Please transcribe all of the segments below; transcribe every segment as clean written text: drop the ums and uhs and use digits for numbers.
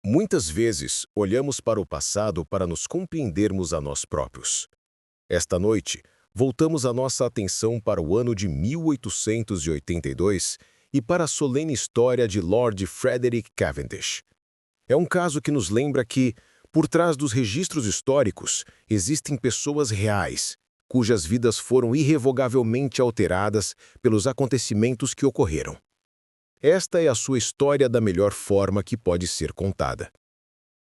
Muitas vezes, olhamos para o passado para nos compreendermos a nós próprios. Esta noite, voltamos a nossa atenção para o ano de 1882 e para a solene história de Lord Frederick Cavendish. É um caso que nos lembra que, por trás dos registros históricos, existem pessoas reais, cujas vidas foram irrevogavelmente alteradas pelos acontecimentos que ocorreram. Esta é a sua história da melhor forma que pode ser contada.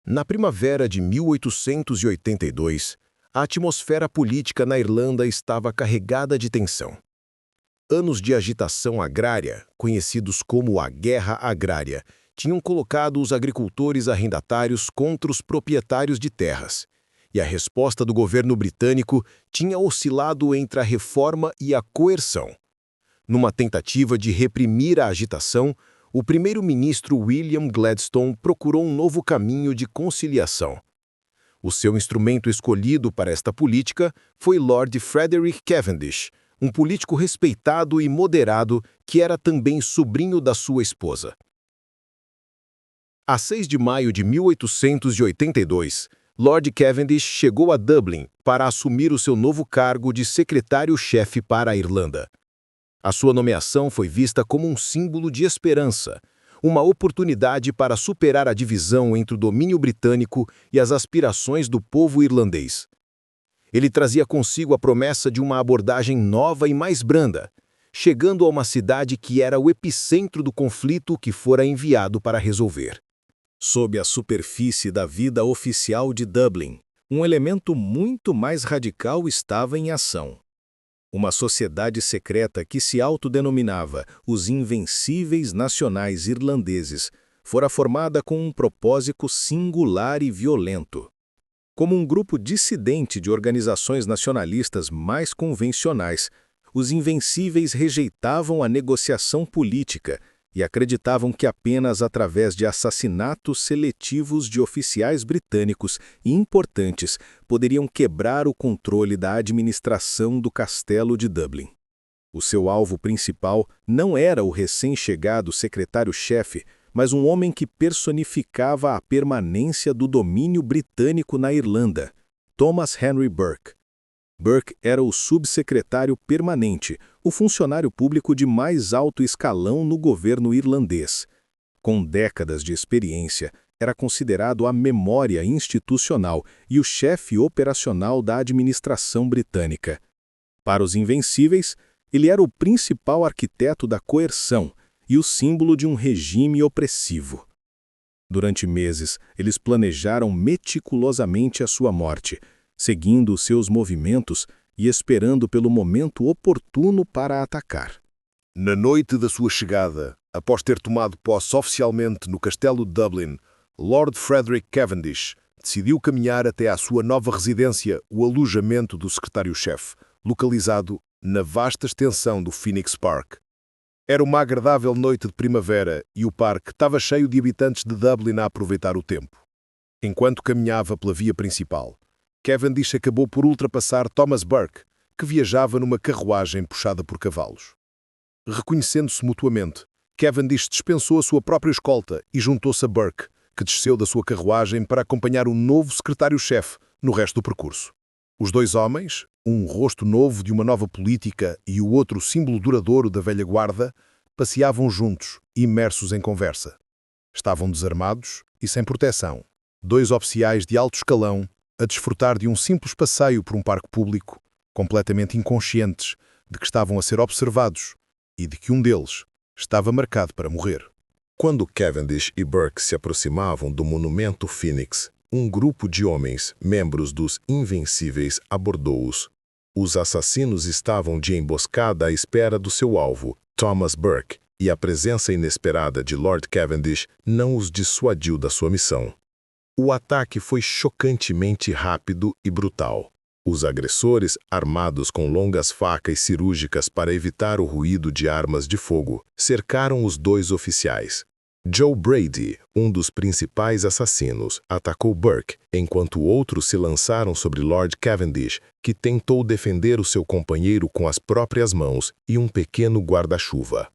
Na primavera de 1882, a atmosfera política na Irlanda estava carregada de tensão. Anos de agitação agrária, conhecidos como a Guerra Agrária, tinham colocado os agricultores arrendatários contra os proprietários de terras, e a resposta do governo britânico tinha oscilado entre a reforma e a coerção. Numa tentativa de reprimir a agitação, o primeiro-ministro William Gladstone procurou um novo caminho de conciliação. O seu instrumento escolhido para esta política foi Lord Frederick Cavendish, um político respeitado e moderado que era também sobrinho da sua esposa. A 6 de maio de 1882, Lord Cavendish chegou a Dublin para assumir o seu novo cargo de secretário-chefe para a Irlanda. A sua nomeação foi vista como um símbolo de esperança, uma oportunidade para superar a divisão entre o domínio britânico e as aspirações do povo irlandês. Ele trazia consigo a promessa de uma abordagem nova e mais branda, chegando a uma cidade que era o epicentro do conflito que fora enviado para resolver. Sob a superfície da vida oficial de Dublin, um elemento muito mais radical estava em ação. Uma sociedade secreta que se autodenominava os Invencíveis Nacionais Irlandeses fora formada com um propósito singular e violento. Como um grupo dissidente de organizações nacionalistas mais convencionais, os Invencíveis rejeitavam a negociação política e acreditavam que apenas através de assassinatos seletivos de oficiais britânicos importantes poderiam quebrar o controle da administração do Castelo de Dublin. O seu alvo principal não era o recém-chegado secretário-chefe, mas um homem que personificava a permanência do domínio britânico na Irlanda, Thomas Henry Burke. Burke era o subsecretário permanente, o funcionário público de mais alto escalão no governo irlandês. Com décadas de experiência, era considerado a memória institucional e o chefe operacional da administração britânica. Para os Invencíveis, ele era o principal arquiteto da coerção e o símbolo de um regime opressivo. Durante meses, eles planejaram meticulosamente a sua morte, seguindo os seus movimentos e esperando pelo momento oportuno para atacar. Na noite da sua chegada, após ter tomado posse oficialmente no Castelo de Dublin, Lord Frederick Cavendish decidiu caminhar até à sua nova residência, o alojamento do secretário-chefe, localizado na vasta extensão do Phoenix Park. Era uma agradável noite de primavera e o parque estava cheio de habitantes de Dublin a aproveitar o tempo. Enquanto caminhava pela via principal, Cavendish acabou por ultrapassar Thomas Burke, que viajava numa carruagem puxada por cavalos. Reconhecendo-se mutuamente, Cavendish dispensou a sua própria escolta e juntou-se a Burke, que desceu da sua carruagem para acompanhar o novo secretário-chefe no resto do percurso. Os dois homens, um rosto novo de uma nova política e o outro símbolo duradouro da velha guarda, passeavam juntos, imersos em conversa. Estavam desarmados e sem proteção. Dois oficiais de alto escalão a desfrutar de um simples passeio por um parque público, completamente inconscientes de que estavam a ser observados e de que um deles estava marcado para morrer. Quando Cavendish e Burke se aproximavam do monumento Phoenix, um grupo de homens, membros dos Invencíveis, abordou-os. Os assassinos estavam de emboscada à espera do seu alvo, Thomas Burke, e a presença inesperada de Lord Cavendish não os dissuadiu da sua missão. O ataque foi chocantemente rápido e brutal. Os agressores, armados com longas facas cirúrgicas para evitar o ruído de armas de fogo, cercaram os dois oficiais. Joe Brady, um dos principais assassinos, atacou Burke, enquanto outros se lançaram sobre Lord Cavendish, que tentou defender o seu companheiro com as próprias mãos e um pequeno guarda-chuva.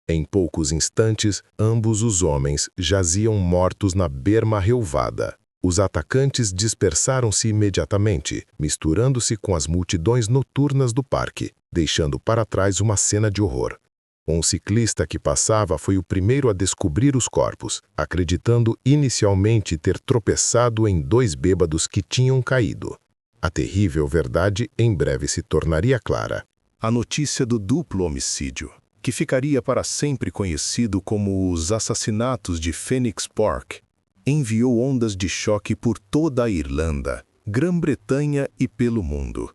Em poucos instantes, ambos os homens jaziam mortos na berma relvada. Os atacantes dispersaram-se imediatamente, misturando-se com as multidões noturnas do parque, deixando para trás uma cena de horror. Um ciclista que passava foi o primeiro a descobrir os corpos, acreditando inicialmente ter tropeçado em 2 bêbados que tinham caído. A terrível verdade em breve se tornaria clara. A notícia do duplo homicídio, que ficaria para sempre conhecido como os assassinatos de Phoenix Park, enviou ondas de choque por toda a Irlanda, Grã-Bretanha e pelo mundo.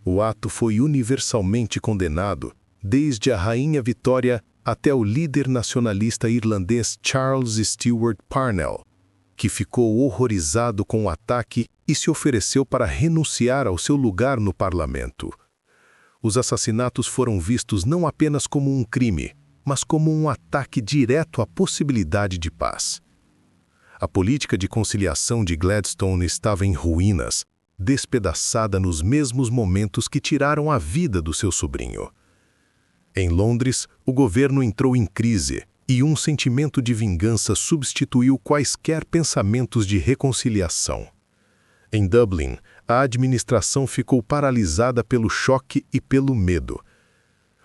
O ato foi universalmente condenado, desde a Rainha Vitória até o líder nacionalista irlandês Charles Stewart Parnell, que ficou horrorizado com o ataque e se ofereceu para renunciar ao seu lugar no parlamento. Os assassinatos foram vistos não apenas como um crime, mas como um ataque direto à possibilidade de paz. A política de conciliação de Gladstone estava em ruínas, despedaçada nos mesmos momentos que tiraram a vida do seu sobrinho. Em Londres, o governo entrou em crise e um sentimento de vingança substituiu quaisquer pensamentos de reconciliação. Em Dublin, a administração ficou paralisada pelo choque e pelo medo.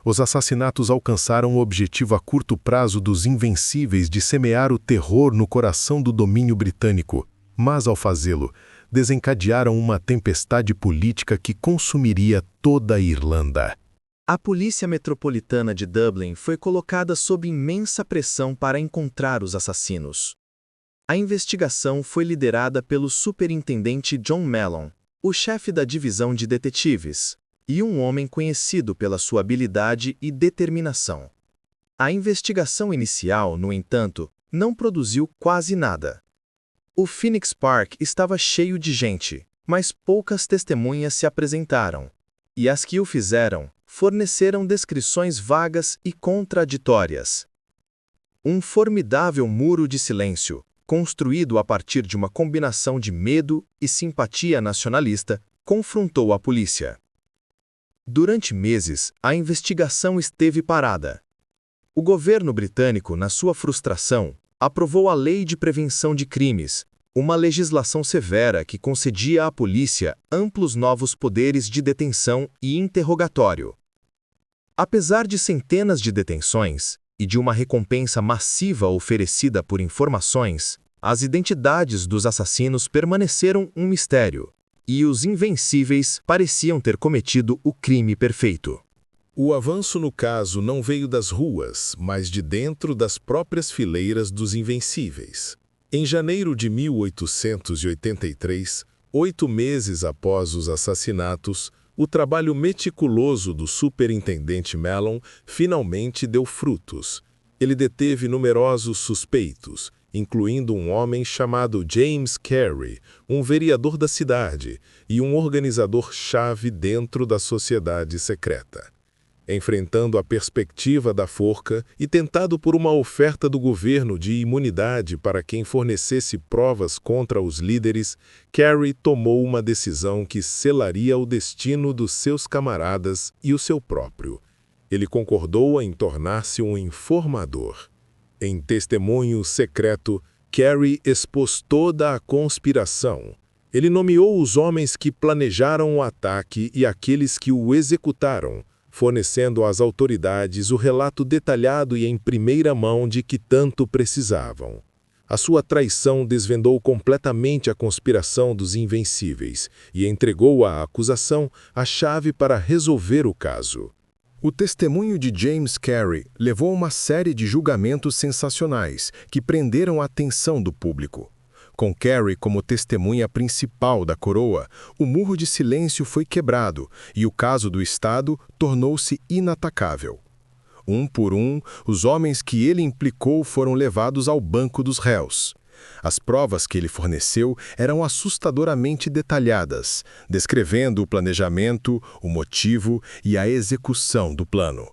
Os assassinatos alcançaram o objetivo a curto prazo dos invencíveis de semear o terror no coração do domínio britânico, mas ao fazê-lo, desencadearam uma tempestade política que consumiria toda a Irlanda. A Polícia Metropolitana de Dublin foi colocada sob imensa pressão para encontrar os assassinos. A investigação foi liderada pelo superintendente John Mellon, o chefe da divisão de detetives, e um homem conhecido pela sua habilidade e determinação. A investigação inicial, no entanto, não produziu quase nada. O Phoenix Park estava cheio de gente, mas poucas testemunhas se apresentaram, e as que o fizeram forneceram descrições vagas e contraditórias. Um formidável muro de silêncio, construído a partir de uma combinação de medo e simpatia nacionalista, confrontou a polícia. Durante meses, a investigação esteve parada. O governo britânico, na sua frustração, aprovou a Lei de Prevenção de Crimes, uma legislação severa que concedia à polícia amplos novos poderes de detenção e interrogatório. Apesar de centenas de detenções e de uma recompensa massiva oferecida por informações, as identidades dos assassinos permaneceram um mistério, e os invencíveis pareciam ter cometido o crime perfeito. O avanço no caso não veio das ruas, mas de dentro das próprias fileiras dos invencíveis. Em janeiro de 1883, 8 meses após os assassinatos, o trabalho meticuloso do superintendente Mellon finalmente deu frutos. Ele deteve numerosos suspeitos, incluindo um homem chamado James Carey, um vereador da cidade e um organizador-chave dentro da sociedade secreta. Enfrentando a perspectiva da forca e tentado por uma oferta do governo de imunidade para quem fornecesse provas contra os líderes, Carey tomou uma decisão que selaria o destino dos seus camaradas e o seu próprio. Ele concordou em tornar-se um informador. Em testemunho secreto, Carey expôs toda a conspiração. Ele nomeou os homens que planejaram o ataque e aqueles que o executaram, fornecendo às autoridades o relato detalhado e em primeira mão de que tanto precisavam. A sua traição desvendou completamente a conspiração dos invencíveis e entregou à acusação a chave para resolver o caso. O testemunho de James Carey levou a uma série de julgamentos sensacionais que prenderam a atenção do público. Com Carey como testemunha principal da coroa, o muro de silêncio foi quebrado e o caso do Estado tornou-se inatacável. Um por um, os homens que ele implicou foram levados ao banco dos réus. As provas que ele forneceu eram assustadoramente detalhadas, descrevendo o planejamento, o motivo e a execução do plano.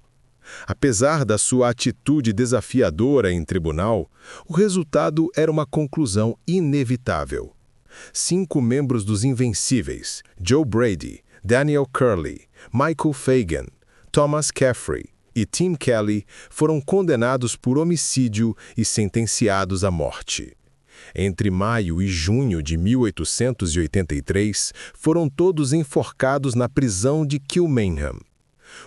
Apesar da sua atitude desafiadora em tribunal, o resultado era uma conclusão inevitável. 5 membros dos Invencíveis, Joe Brady, Daniel Curley, Michael Fagan, Thomas Caffrey, e Tim Kelly foram condenados por homicídio e sentenciados à morte. Entre maio e junho de 1883, foram todos enforcados na prisão de Kilmainham.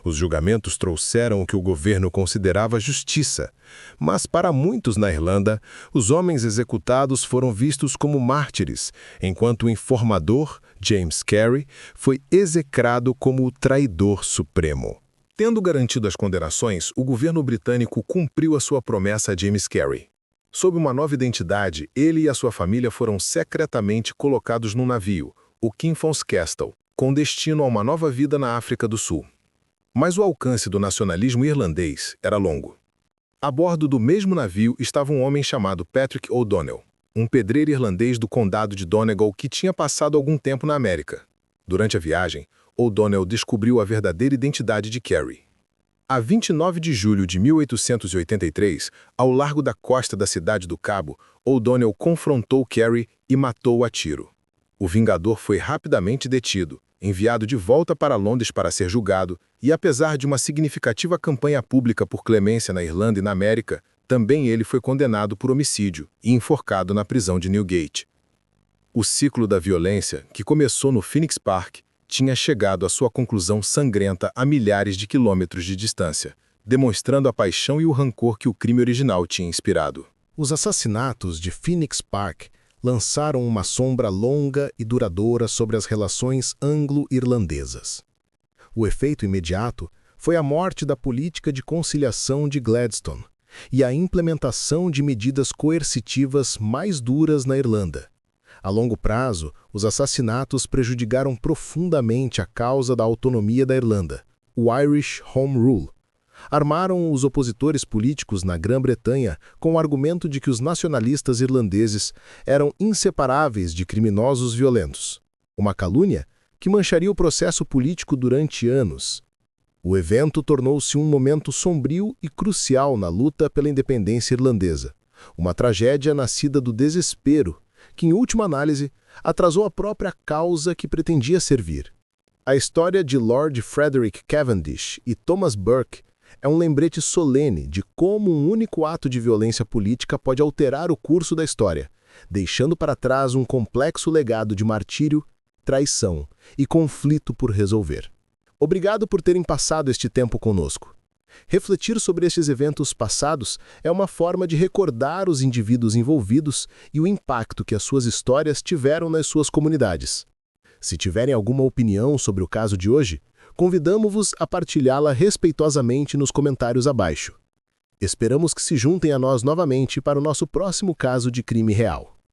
Os julgamentos trouxeram o que o governo considerava justiça, mas para muitos na Irlanda, os homens executados foram vistos como mártires, enquanto o informador, James Carey, foi execrado como o traidor supremo. Tendo garantido as condenações, o governo britânico cumpriu a sua promessa a James Carey. Sob uma nova identidade, ele e a sua família foram secretamente colocados num navio, o Kinfon's Castle, com destino a uma nova vida na África do Sul. Mas o alcance do nacionalismo irlandês era longo. A bordo do mesmo navio estava um homem chamado Patrick O'Donnell, um pedreiro irlandês do condado de Donegal que tinha passado algum tempo na América. Durante a viagem, O'Donnell descobriu a verdadeira identidade de Carey. A 29 de julho de 1883, ao largo da costa da cidade do Cabo, O'Donnell confrontou Carey e matou-o a tiro. O vingador foi rapidamente detido, enviado de volta para Londres para ser julgado, e apesar de uma significativa campanha pública por clemência na Irlanda e na América, também ele foi condenado por homicídio e enforcado na prisão de Newgate. O ciclo da violência, que começou no Phoenix Park, tinha chegado à sua conclusão sangrenta a milhares de quilômetros de distância, demonstrando a paixão e o rancor que o crime original tinha inspirado. Os assassinatos de Phoenix Park lançaram uma sombra longa e duradoura sobre as relações anglo-irlandesas. O efeito imediato foi a morte da política de conciliação de Gladstone e a implementação de medidas coercitivas mais duras na Irlanda. A longo prazo, os assassinatos prejudicaram profundamente a causa da autonomia da Irlanda, o Irish Home Rule. Armaram os opositores políticos na Grã-Bretanha com o argumento de que os nacionalistas irlandeses eram inseparáveis de criminosos violentos. Uma calúnia que mancharia o processo político durante anos. O evento tornou-se um momento sombrio e crucial na luta pela independência irlandesa. Uma tragédia nascida do desespero, que, em última análise, atrasou a própria causa que pretendia servir. A história de Lord Frederick Cavendish e Thomas Burke é um lembrete solene de como um único ato de violência política pode alterar o curso da história, deixando para trás um complexo legado de martírio, traição e conflito por resolver. Obrigado por terem passado este tempo conosco. Refletir sobre estes eventos passados é uma forma de recordar os indivíduos envolvidos e o impacto que as suas histórias tiveram nas suas comunidades. Se tiverem alguma opinião sobre o caso de hoje, convidamos-vos a partilhá-la respeitosamente nos comentários abaixo. Esperamos que se juntem a nós novamente para o nosso próximo caso de crime real.